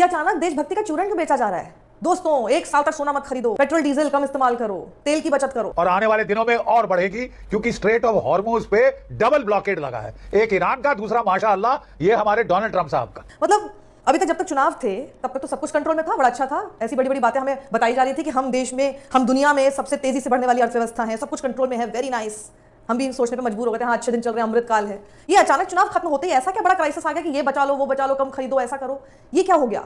ये अचानक देशभक्ति का चूर्ण क्यों बेचा जा रहा है? दोस्तों, 1 साल तक सोना मत खरीदो, पेट्रोल डीजल कम इस्तेमाल करो, तेल की बचत करो। और आने वाले दिनों में और बढ़ेगी, क्योंकि स्ट्रेट ऑफ हॉर्मुज पे डबल ब्लॉकेड लगा है, एक ईरान का, दूसरा माशाअल्लाह ये हमारे डोनाल्ड ट्रंप साहब का। मतलब अभी तक जब तक चुनाव थे तब तक तो सब कुछ कंट्रोल में था, बड़ा अच्छा था। ऐसी बड़ी बड़ी बातें हमें बताई जा रही थी कि हम देश में, हम दुनिया में सबसे तेजी से बढ़ने वाली अर्थव्यवस्था है, सब कुछ कंट्रोल में है, वेरी नाइस। हम भी सोचने पे मजबूर हो गए थे, हाँ अच्छे दिन चल रहे हैं, अमृत काल है। ये अचानक चुनाव खत्म होते ही ऐसा क्या बड़ा क्राइसिस आ गया कि ये बचा लो, वो बचा लो, कम खरीदो, ऐसा करो, ये क्या हो गया?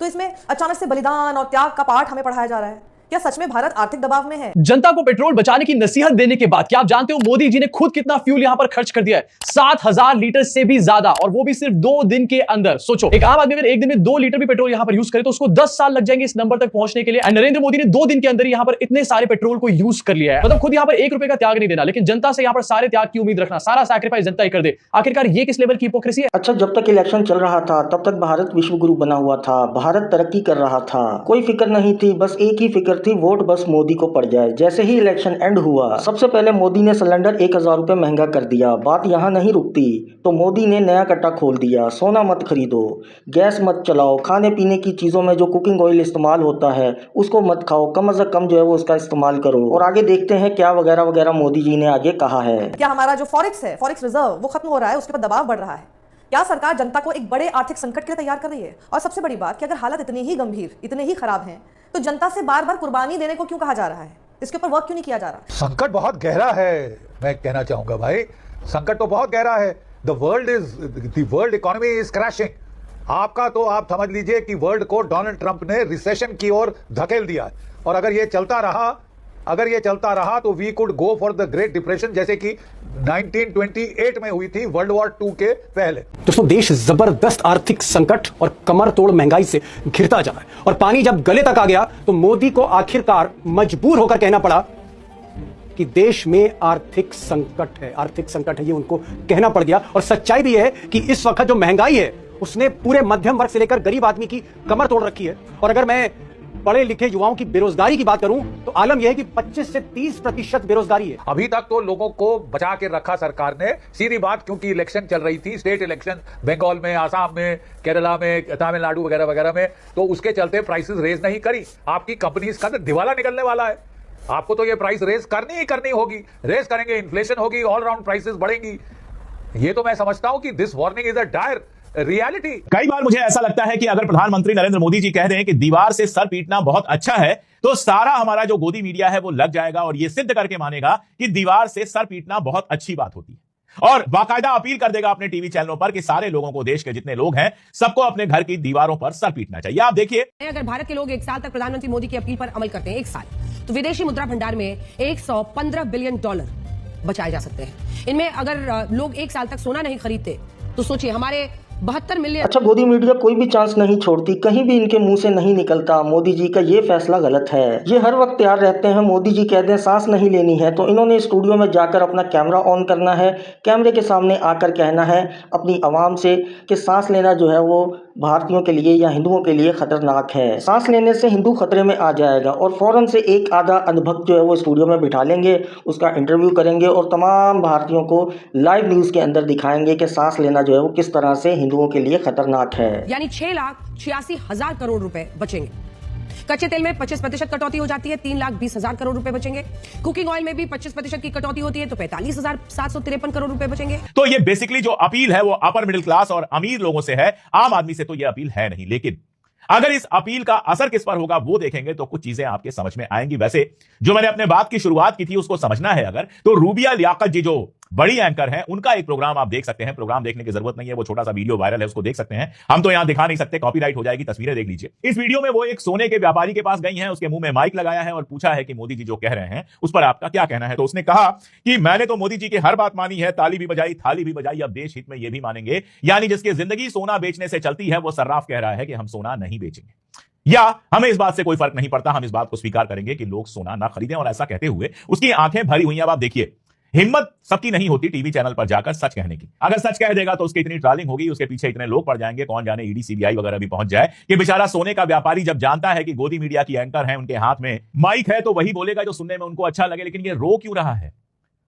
तो इसमें अचानक से बलिदान और त्याग का पाठ हमें पढ़ाया जा रहा है। क्या सच में भारत आर्थिक दबाव में है? जनता को पेट्रोल बचाने की नसीहत देने के बाद क्या आप जानते हो मोदी जी ने खुद कितना फ्यूल यहां पर खर्च कर दिया है? 7000 लीटर से भी ज्यादा, और वो भी सिर्फ 2 दिन के अंदर। सोचो, एक आम आदमी अगर एक दिन में 2 लीटर भी पेट्रोल यहां पर यूज करे तो उसको 10 साल लग जाएंगे इस नंबर तक पहुंचने के लिए। एंड नरेंद्र मोदी ने 2 दिन के अंदर यहां पर इतने सारे पेट्रोल को यूज कर लिया है। मतलब खुद यहां पर 1 रुपए का त्याग नहीं देना, लेकिन जनता से यहां पर सारे त्याग की उम्मीद रखना, सारा सैक्रिफाइस जनता ही कर दे। आखिरकार ये किस लेवल की हिपोक्रेसी है? अच्छा, जब तक इलेक्शन चल रहा था तब तक भारत विश्व गुरु बना हुआ था, भारत तरक्की कर रहा था, कोई फिक्र नहीं थी, बस एक ही फिक्र थी, वोट बस मोदी को पड़ जाए। जैसे ही इलेक्शन एंड हुआ, सबसे पहले मोदी ने सिलेंडर 1000 रुपए महंगा कर दिया। बात यहाँ नहीं रुकती, तो मोदी ने नया कट्टा खोल दिया, सोना मत खरीदो, गैस मत चलाओ, खाने पीने की चीजों में जो कुकिंग ऑयल इस्तेमाल होता है उसको मत खाओ, कम से कम जो है वो उसका इस्तेमाल करो। और आगे देखते हैं क्या वगैरह वगैरह मोदी जी ने आगे कहा है। क्या हमारा जो फॉरेक्स है, फॉरेक्स रिजर्व, वो खत्म हो रहा है, उसके ऊपर दबाव बढ़ रहा है? क्या सरकार जनता को एक बड़े आर्थिक संकट के लिए तैयार कर रही है? और सबसे बड़ी बात कि अगर हालत इतनी ही गंभीर, इतने ही खराब हैं, तो जनता से बार बार कुर्बानी देने को क्यों कहा जा रहा है? इसके ऊपर वर्क क्यों नहीं किया जा रहा? संकट बहुत गहरा है, मैं कहना चाहूंगा भाई, संकट तो बहुत गहरा है। The world economy is crashing. आपका तो आप समझ लीजिए कि वर्ल्ड को डोनाल्ड ट्रंप ने रिसेशन की ओर धकेल दिया, और अगर ये चलता रहा तो we could go for the great depression, जैसे कि 1928 में हुई थी, वर्ल्ड वॉर 2 के पहले। दोस्तों, देश जबरदस्त आर्थिक संकट और कमर तोड़ महंगाई से घिरता जा रहा है, और पानी जब गले तक आ गया तो मोदी को आखिरकार मजबूर होकर कहना पड़ा कि देश में आर्थिक संकट है, ये उनको कहना पड़ गया। और सच्चाई भी है कि इस वक्त जो महंगाई है उसने पूरे मध्यम वर्ग से लेकर गरीब आदमी की कमर तोड़ रखी है। और अगर मैं पढ़े लिखे युवाओं की बेरोजगारी की बात करूं तो आलम यह है कि 25 से 30% बेरोजगारी है। अभी तक तो लोगों को बचा के रखा सरकार ने, सीधी बात, क्योंकि इलेक्शन चल रही थी, स्टेट इलेक्शन बंगाल में, आसाम में, केरला में, तमिलनाडु वगैरह वगैरह में, तो उसके चलते प्राइसेस रेज नहीं करी। आपकी कंपनीज का दिवाला निकलने वाला है, आपको तो ये प्राइस रेज करनी होगी, रेज करेंगे, इन्फ्लेशन होगी, ऑल राउंड प्राइसेस बढ़ेंगी। ये तो मैं समझता हूं कि this warning is a dire reality. कई बार मुझे ऐसा लगता है कि अगर प्रधानमंत्री नरेंद्र मोदी जी कह रहे हैं कि दीवार से सर पीटना बहुत अच्छा है, तो सारा हमारा जो गोदी मीडिया है वो लग जाएगा और ये सिद्ध करके मानेगा कि दीवार से सर पीटना बहुत अच्छी बात होती है, और बाकायदा अपील कर देगा अपने टीवी चैनलों पर कि सारे लोगों को, देश के जितने लोग हैं, सबको अपने घर की दीवारों पर सर पीटना चाहिए। आप देखिए, अगर भारत के लोग 1 साल तक प्रधानमंत्री मोदी की अपील पर अमल करते हैं, 1 साल, तो विदेशी मुद्रा भंडार में $115 बिलियन बचाए जा सकते हैं। इनमें अगर लोग 1 साल तक सोना नहीं खरीदते तो सोचिए, हमारे 72 मिलियन। अच्छा, गोदी मीडिया कोई भी चांस नहीं छोड़ती, कहीं भी इनके मुंह से नहीं निकलता मोदी जी का ये फैसला गलत है। ये हर वक्त तैयार रहते हैं, मोदी जी कह दें सांस नहीं लेनी है तो इन्होंने स्टूडियो में जाकर अपना कैमरा ऑन करना है, कैमरे के सामने आकर कहना है अपनी आवाम से कि सांस लेना जो है वो भारतीयों के लिए या हिंदुओं के लिए खतरनाक है। सांस लेने से हिंदू खतरे में आ जाएगा, और फौरन से एक आधा अनभक्त जो है वो स्टूडियो में बिठा लेंगे, उसका इंटरव्यू करेंगे और तमाम भारतीयों को लाइव न्यूज के अंदर दिखाएंगे कि सांस लेना जो है वो किस तरह से हिंदुओं के लिए खतरनाक है। यानी 6,86,000 करोड़ रुपए बचेंगे। कच्चे तेल में 25% कटौती हो जाती है, 3,20,000 करोड़ रुपए बचेंगे। कुकिंग ऑयल में भी 25% की कटौती होती है, तो 45,753 करोड़ रुपए बचेंगे। तो ये बेसिकली जो अपील है वो अपर मिडिल क्लास और अमीर लोगों से है, आम आदमी से तो ये अपील है नहीं। लेकिन अगर इस अपील का असर किस पर होगा वो देखेंगे तो कुछ चीजें आपके समझ में आएंगी। वैसे जो मैंने अपने बात की शुरुआत की थी उसको समझना है अगर, तो रूबिया लियाकत जी जो बड़ी एंकर हैं, उनका एक प्रोग्राम आप देख सकते हैं। प्रोग्राम देखने की जरूरत नहीं है, वो छोटा सा वीडियो वायरल है, उसको देख सकते हैं। हम तो यहां दिखा नहीं सकते, कॉपीराइट हो जाएगी, तस्वीरें देख लीजिए। इस वीडियो में वो एक सोने के व्यापारी के पास गई हैं, उसके मुंह में माइक लगाया है और पूछा है कि मोदी जी जो कह रहे हैं उस पर आपका क्या कहना है। तो उसने कहा कि मैंने तो मोदी जी की हर बात मानी है, ताली भी बजाई, थाली भी बजाई, अब देश हित में ये भी मानेंगे, यानी जिसकी जिंदगी सोना बेचने से चलती है वो सर्राफ कह रहा है कि हम सोना नहीं बेचेंगे, या हमें इस बात से कोई फर्क नहीं पड़ता, हम इस बात को स्वीकार करेंगे कि लोग सोना ना खरीदें। और ऐसा कहते हुए उसकी आंखें भरी हुई। अब आप देखिए, हिम्मत सबकी नहीं होती टीवी चैनल पर जाकर सच कहने की। अगर सच कह देगा तो उसकी इतनी ट्रॉलिंग होगी, उसके पीछे इतने लोग पड़ जाएंगे, कौन जाने ईडी सीबीआई वगैरह भी पहुंच जाए कि बेचारा सोने का व्यापारी जब जानता है कि गोदी मीडिया की एंकर है, उनके हाथ में माइक है, तो वही बोलेगा जो सुनने में उनको अच्छा लगे। लेकिन ये रो क्यों रहा है?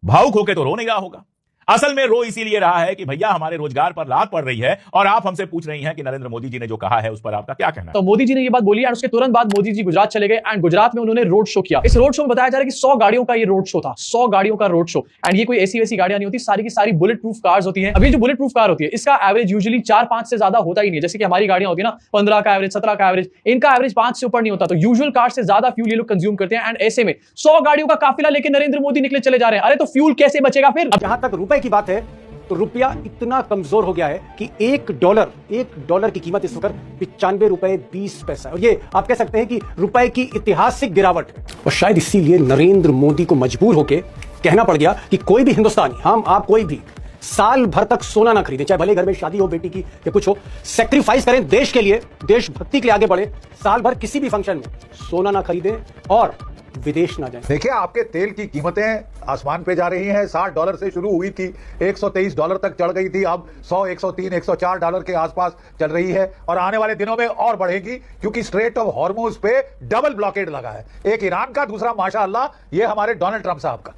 भावुक होकर तो रो नहीं रहा होगा। असल में रो इसीलिए रहा है कि भैया हमारे रोजगार पर लात पड़ रही है और आप हमसे पूछ रही हैं कि नरेंद्र मोदी जी ने जो कहा है उस पर आपका क्या कहना है। तो मोदी जी ने ये बात बोली एंड उसके तुरंत बाद मोदी जी गुजरात चले गए एंड गुजरात में उन्होंने रोड शो किया। इस रोड शो में बताया जा रहा है कि 100 गाड़ियों का ये रोड शो था, 100 गाड़ियों का रोड शो। एंड ये कोई ऐसी वैसी गाड़ियां नहीं होती, सारी की सारी बुलेट प्रूफ कार्स होती हैं। अभी जो बुलेट प्रूफ कार होती है इसका एवरेज यूजुअली 4-5 से ज्यादा होता ही नहीं है। जैसे कि हमारी गाड़ियां होती है ना 15 का एवरेज, 17 का एवरेज, इनका एवरेज 5 से ऊपर नहीं होता। तो यूजुअल कार से ज्यादा फ्यूल ये लोग कंज्यूम करते हैं एंड ऐसे में 100 गाड़ियों का काफिला लेके नरेंद्र मोदी निकले चले जा रहे हैं। अरे तो फ्यूल कैसे बचेगा फिर? अब जहां तक रुपए की बात है तो रुपया इतना कमजोर हो गया है कि एक डॉलर की कीमत इस वक्त 95 रुपए 20 पैसा। और ये आप कह सकते हैं कि रुपए की ऐतिहासिक गिरावट है। और शायद इसीलिए नरेंद्र मोदी को मजबूर होकर कहना पड़ गया कि कोई भी हिंदुस्तानी, हम आप कोई भी, साल भर तक सोना ना खरीदे, चाहे भले घर में शादी हो बेटी की या कुछ हो, सेक्रीफाइस करें देश के लिए, देशभक्ति के लिए आगे बढ़े, साल भर किसी भी फंक्शन में सोना ना खरीदे और विदेश ना जाए। देखिए आपके तेल की कीमतें आसमान पे जा रही हैं। $60 से शुरू हुई थी, $123 तक चढ़ गई थी, अब 100, 103, $104 के आसपास चल रही है और आने वाले दिनों में और बढ़ेगी क्योंकि स्ट्रेट ऑफ हॉर्मुज पे डबल ब्लॉकेड लगा है, एक ईरान का, दूसरा माशाअल्लाह ये हमारे डोनाल्ड ट्रंप साहब का।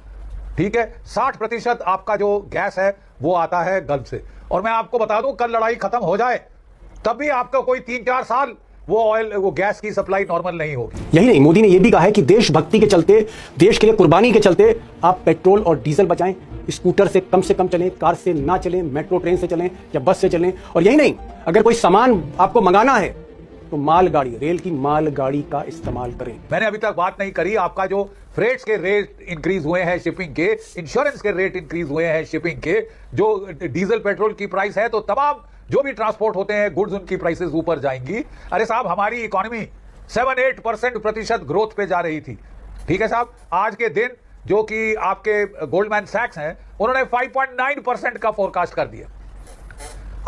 ठीक है, 60% आपका जो गैस है वो आता है गल्फ से। और मैं आपको बता दूं, कल लड़ाई खत्म हो जाए तब भी आपका कोई 3-4 साल वो ऑयल, वो गैस की सप्लाई नॉर्मल नहीं होगी। यही नहीं, मोदी ने यह भी कहा है कि देशभक्ति के चलते, देश के लिए कुर्बानी के चलते आप पेट्रोल और डीजल बचाएं, स्कूटर से कम चलें, कार से ना चलें, मेट्रो ट्रेन से चलें या बस से चलें। और यही नहीं, अगर कोई सामान आपको मंगाना है तो मालगाड़ी, रेल की मालगाड़ी का इस्तेमाल करें। मैंने अभी तक बात नहीं करी आपका जो फ्रेट्स के रेट इंक्रीज हुए हैं शिपिंग के, इंश्योरेंस के रेट इंक्रीज हुए हैं शिपिंग के, जो डीजल पेट्रोल की प्राइस है, तो तमाम जो भी ट्रांसपोर्ट होते हैं गुड्स, उनकी प्राइसेस ऊपर जाएंगी। अरे साहब, हमारी इकोनॉमी 7-8% ग्रोथ पे जा रही थी। ठीक है साहब, आज के दिन जो कि आपके गोल्डमैन सैक्स हैं, उन्होंने 5.9% का फोरकास्ट कर दिया।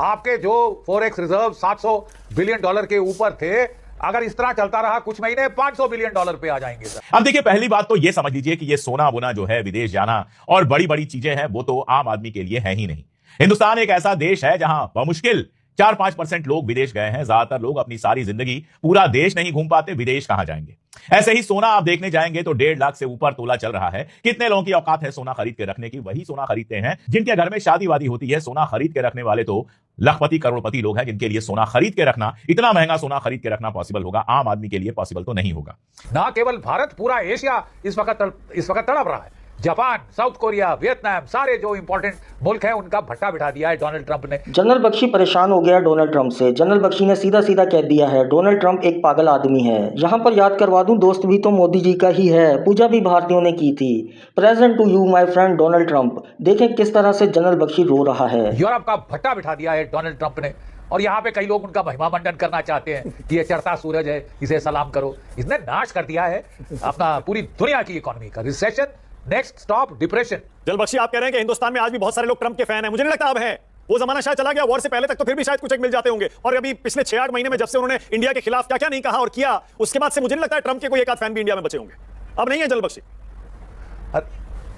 आपके जो फॉरेक्स रिजर्व $700 बिलियन के ऊपर थे, अगर इस तरह चलता रहा कुछ महीने $500 बिलियन पे आ जाएंगे सर। अब देखिए, पहली बात तो यह समझ लीजिए कि ये सोना वोना जो है, विदेश जाना और बड़ी बड़ी चीजें हैं, वो तो आम आदमी के लिए है ही नहीं। हिंदुस्तान एक ऐसा देश है जहां बमुश्किल 4-5% लोग विदेश गए हैं। ज्यादातर लोग अपनी सारी जिंदगी पूरा देश नहीं घूम पाते, विदेश कहां जाएंगे। ऐसे ही सोना आप देखने जाएंगे तो 1.5 लाख से ऊपर तोला चल रहा है। कितने लोगों की औकात है सोना खरीद के रखने की? वही सोना खरीदते हैं जिनके घर में शादी वादी होती है। सोना खरीद के रखने वाले तो लखपति करोड़पति लोग हैं, जिनके लिए सोना खरीद के रखना, इतना महंगा सोना खरीद के रखना पॉसिबल होगा, आम आदमी के लिए पॉसिबल तो नहीं होगा। ना केवल भारत, पूरा एशिया इस वक्त तड़प रहा है। जापान, साउथ कोरिया, वियतनाम, सारे जो इंपॉर्टेंट मुल्क हैं, उनका भट्टा बिठा दिया है डोनाल्ड ट्रंप ने। जनरल बख्शी परेशान हो गया डोनाल्ड ट्रंप से। जनरल बख्शी ने सीधा सीधा कह दिया है, डोनाल्ड ट्रंप एक पागल आदमी है। यहाँ पर याद करवा दूं, दोस्त भी तो मोदी जी का ही है, पूजा भी भारतीयों ने की थी। Present to you my friend Donald Trump. देखें किस तरह से जनरल बख्शी रो रहा है। यूरोप का भट्टा बिठा दिया है डोनाल्ड ट्रंप ने, और यहाँ पे कई लोग उनका महिमा मंडन करना चाहते हैं कि ये चढ़ता सूरज है, इसे सलाम करो। इसने नाश कर दिया है अपना पूरी दुनिया की इकोनॉमी का। Recession, next stop depression. General Bakshi, आप कह रहे हैं कि हिंदुस्तान में आज भी बहुत सारे लोग ट्रंप के फैन हैं। मुझे नहीं लगता अब है, वो जमाना शायद चला गया। वॉर से पहले तक तो फिर भी शायद कुछ एक मिल जाते होंगे, और अभी पिछले 6-8 महीने में जब से उन्होंने इंडिया के खिलाफ क्या क्या नहीं कहा और किया, उसके बाद से मुझे नहीं लगता है ट्रंप के कोई एक आध फैन भी इंडिया में बचे होंगे। अब नहीं है जनरल बख्शी।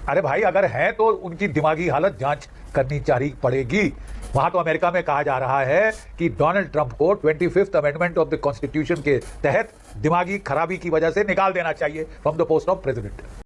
अरे भाई, अगर है तो उनकी दिमागी हालत जांच करनी चाहिए पड़ेगी। वहां तो अमेरिका में कहा जा रहा है कि डोनाल्ड ट्रंप को 25th amendment of the constitution के तहत दिमागी खराबी की वजह से निकाल देना चाहिए from the post of president.